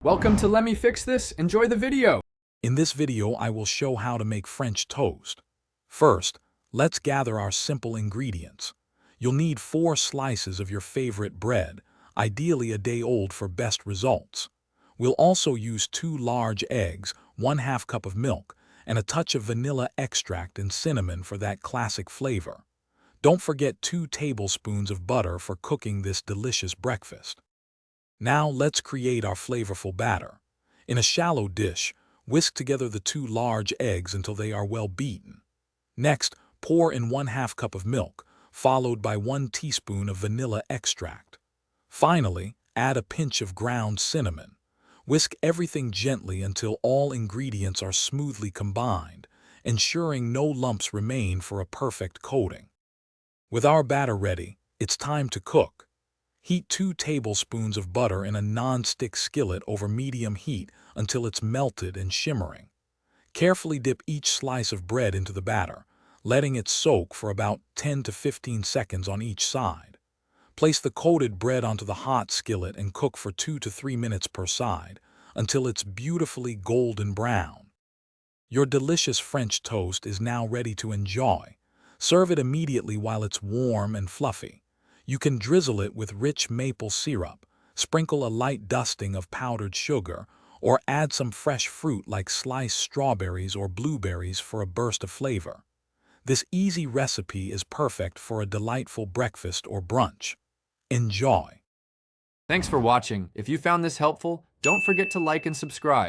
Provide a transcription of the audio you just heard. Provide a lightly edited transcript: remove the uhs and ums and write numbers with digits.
Welcome to Let Me Fix This. Enjoy the video. In this video, I will show how to make French toast. First, let's gather our simple ingredients. You'll need 4 slices of your favorite bread, ideally a day old for best results. We'll also use 2 large eggs, 1/2 cup of milk, and a touch of vanilla extract and cinnamon for that classic flavor. Don't forget 2 tablespoons of butter for cooking this delicious breakfast. Now let's create our flavorful batter. In a shallow dish, whisk together the 2 large eggs until they are well beaten. Next, pour in 1/2 cup of milk, followed by 1 teaspoon of vanilla extract. Finally, add a pinch of ground cinnamon. Whisk everything gently until all ingredients are smoothly combined, ensuring no lumps remain for a perfect coating. With our batter ready, it's time to cook. Heat 2 tablespoons of butter in a non-stick skillet over medium heat until it's melted and shimmering. Carefully dip each slice of bread into the batter, letting it soak for about 10 to 15 seconds on each side. Place the coated bread onto the hot skillet and cook for 2 to 3 minutes per side until it's beautifully golden brown. Your delicious French toast is now ready to enjoy. Serve it immediately while it's warm and fluffy. You can drizzle it with rich maple syrup, sprinkle a light dusting of powdered sugar, or add some fresh fruit like sliced strawberries or blueberries for a burst of flavor. This easy recipe is perfect for a delightful breakfast or brunch. Enjoy! Thanks for watching. If you found this helpful, don't forget to like and subscribe.